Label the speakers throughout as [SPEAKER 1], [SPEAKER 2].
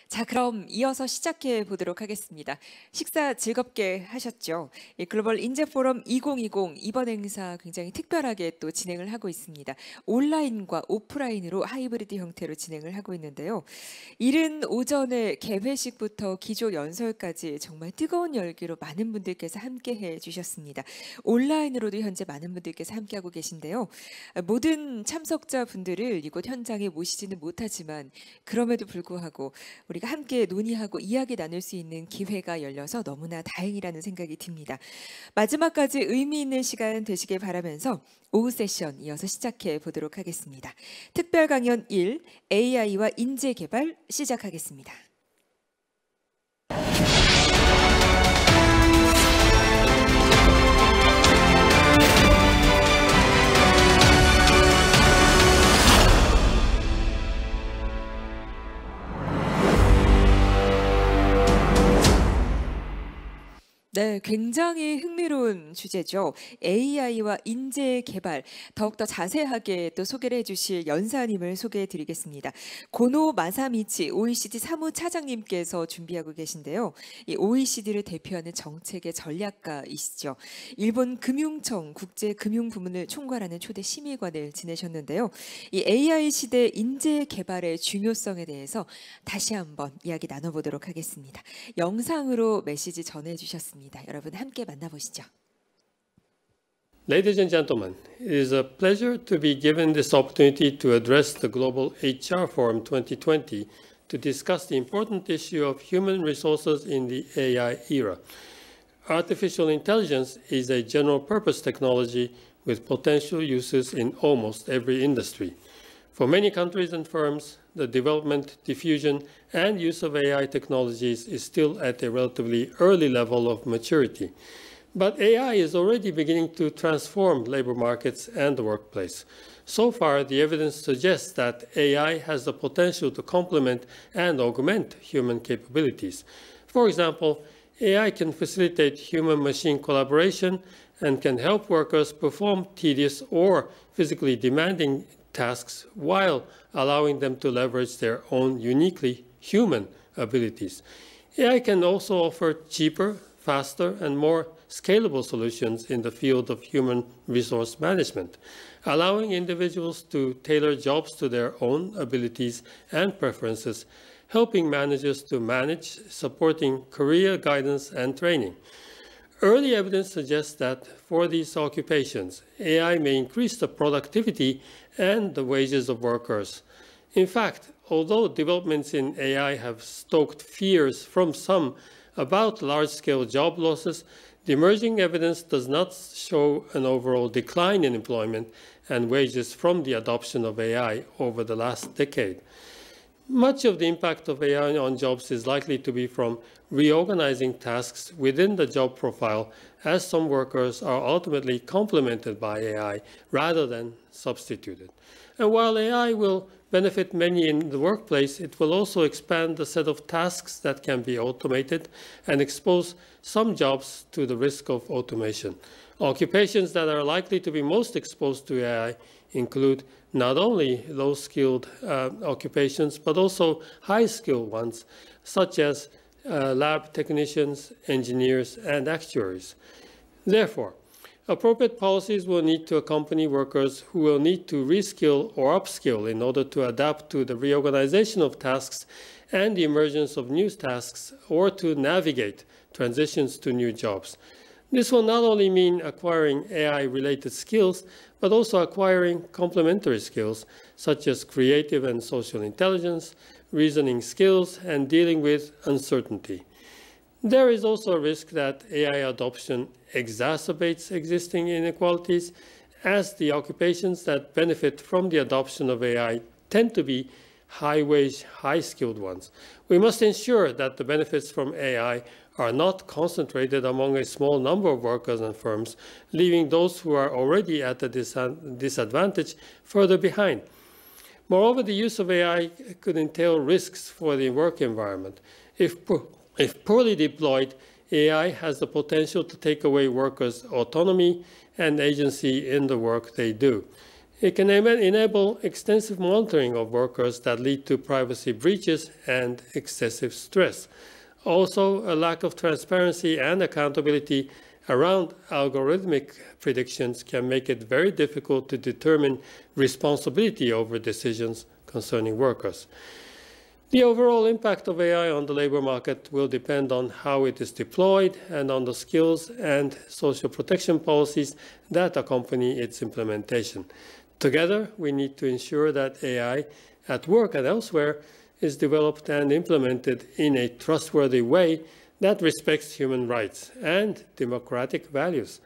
[SPEAKER 1] 자, 그럼 이어서 시작해 보도록 하겠습니다. 식사 즐겁게 하셨죠? 글로벌 인재 포럼 2020 이번 행사 굉장히 특별하게 또 진행을 하고 있습니다. 온라인과 오프라인으로 하이브리드 형태로 진행을 하고 있는데요. 이른 오전에 개회식부터 기조 연설까지 정말 뜨거운 열기로 많은 분들께서 함께해 주셨습니다. 온라인으로도 현재 많은 분들께서 함께하고 계신데요. 모든 참석자분들을 이곳 현장에 모시지는 못하지만 그럼에도 불구하고 우리가 함께 논의하고 이야기 나눌 수 있는 기회가 열려서 너무나 다행이라는 생각이 듭니다. 마지막까지 의미 있는 시간 되시길 바라면서 오후 세션 이어서 시작해 보도록 하겠습니다. 특별 강연 1, AI와 인재 개발 시작하겠습니다. 네, 굉장히 흥미로운 주제죠. AI와 인재 개발, 더욱더 자세하게 또 소개를 해주실 연사님을 소개해 드리겠습니다. 고노 마사미치 OECD 사무차장님께서 준비하고 계신데요. 이 OECD를 대표하는 정책의 전략가이시죠. 일본 금융청 국제금융부문을 총괄하는 초대 심의관을 지내셨는데요. 이 AI 시대 인재 개발의 중요성에 대해서 다시 한번 이야기 나눠보도록 하겠습니다. 영상으로 메시지 전해주셨습니다. 여러분 함께 만나보시죠.
[SPEAKER 2] Ladies and gentlemen, it is a pleasure to be given this opportunity to address the Global HR Forum 2020 to discuss the important issue of human resources in the AI era. Artificial intelligence is a general-purpose technology with potential uses in almost every industry. For many countries and firms, the development, diffusion, and use of AI technologies is still at a relatively early level of maturity. But AI is already beginning to transform labor markets and the workplace. So far, the evidence suggests that AI has the potential to complement and augment human capabilities. For example, AI can facilitate human-machine collaboration and can help workers perform tedious or physically demanding tasks while allowing them to leverage their own uniquely human abilities. AI can also offer cheaper, faster, and more scalable solutions in the field of human resource management, allowing individuals to tailor jobs to their own abilities and preferences, helping managers to manage, supporting career guidance and training. Early evidence suggests that for these occupations, AI may increase the productivity and the wages of workers. In fact, although developments in AI have stoked fears from some about large-scale job losses, the emerging evidence does not show an overall decline in employment and wages from the adoption of AI over the last decade. Much of the impact of AI on jobs is likely to be from reorganizing tasks within the job profile, as some workers are ultimately complemented by AI rather than substituted. And while AI will benefit many in the workplace, it will also expand the set of tasks that can be automated and expose some jobs to the risk of automation. Occupations that are likely to be most exposed to AI include not only low-skilled occupations, but also high-skilled ones, such as lab technicians, engineers, and actuaries. Therefore, appropriate policies will need to accompany workers who will need to reskill or upskill in order to adapt to the reorganization of tasks and the emergence of new tasks, or to navigate transitions to new jobs. This will not only mean acquiring AI-related skills, but also acquiring complementary skills, such as creative and social intelligence, reasoning skills, and dealing with uncertainty. There is also a risk that AI adoption exacerbates existing inequalities, as the occupations that benefit from the adoption of AI tend to be high-wage, high-skilled ones. We must ensure that the benefits from AI are not concentrated among a small number of workers and firms, leaving those who are already at a disadvantage further behind. Moreover, the use of AI could entail risks for the work environment. If poorly deployed, AI has the potential to take away workers' autonomy and agency in the work they do. It can enable extensive monitoring of workers that lead to privacy breaches and excessive stress. Also, a lack of transparency and accountability around algorithmic predictions can make it very difficult to determine responsibility over decisions concerning workers. The overall impact of AI on the labor market will depend on how it is deployed and on the skills and social protection policies that accompany its implementation. Together, we need to ensure that AI at work and elsewhere is developed and implemented in a trustworthy way that respects human rights and democratic values.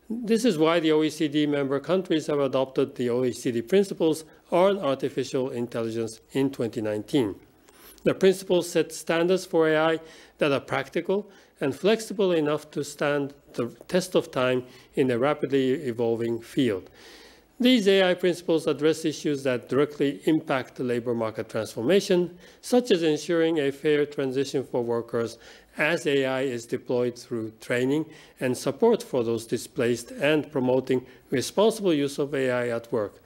[SPEAKER 2] This is why the OECD member countries have adopted the OECD principles on artificial intelligence in 2019. The principles set standards for AI that are practical and flexible enough to stand the test of time in a rapidly evolving field. These AI principles address issues that directly impact the labor market transformation, such as ensuring a fair transition for workers as AI is deployed through training and support for those displaced and promoting responsible use of AI at work.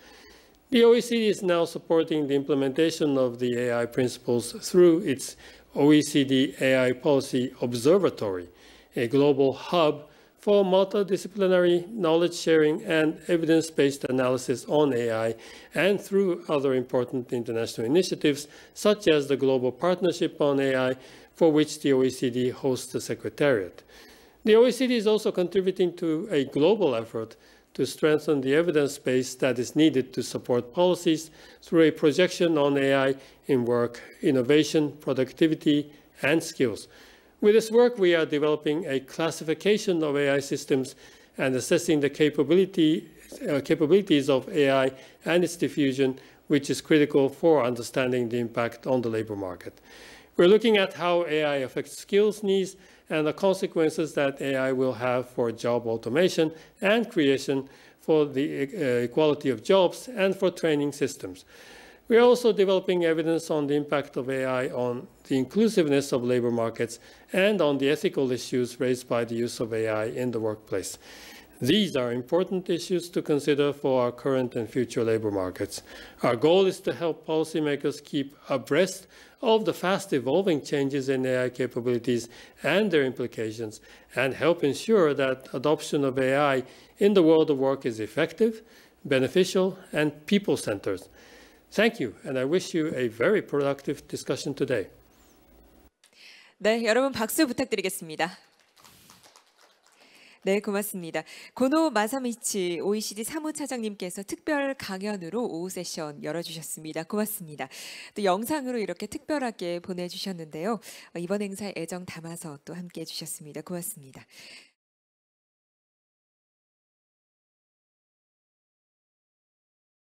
[SPEAKER 2] The OECD is now supporting the implementation of the AI principles through its OECD AI Policy Observatory, a global hub for multidisciplinary knowledge sharing and evidence-based analysis on AI, and through other important international initiatives, such as the Global Partnership on AI, for which the OECD hosts the Secretariat. The OECD is also contributing to a global effort to strengthen the evidence base that is needed to support policies through a projection on AI in work, innovation, productivity, and skills. With this work, we are developing a classification of AI systems and assessing the capabilities of AI and its diffusion, which is critical for understanding the impact on the labor market. We're looking at how AI affects skills needs and the consequences that AI will have for job automation and creation, for the equality of jobs, and for training systems. We are also developing evidence on the impact of AI on the inclusiveness of labor markets and on the ethical issues raised by the use of AI in the workplace. These are important issues to consider for our current and future labor markets. Our goal is to help policymakers keep abreast of the fast-evolving changes in AI capabilities and their implications, and help ensure that adoption of AI in the world of work is effective, beneficial, and people-centered. Thank you, and I wish you a very productive discussion today.
[SPEAKER 1] 네, 여러분 박수 부탁드리겠습니다. 네, 고맙습니다. 고노 마사미치 OECD 사무차장님께서 특별 강연으로 오후 세션 열어주셨습니다. 고맙습니다. 또 영상으로 이렇게 특별하게 보내주셨는데요. 이번 행사에 애정 담아서 또 함께해 주셨습니다. 고맙습니다.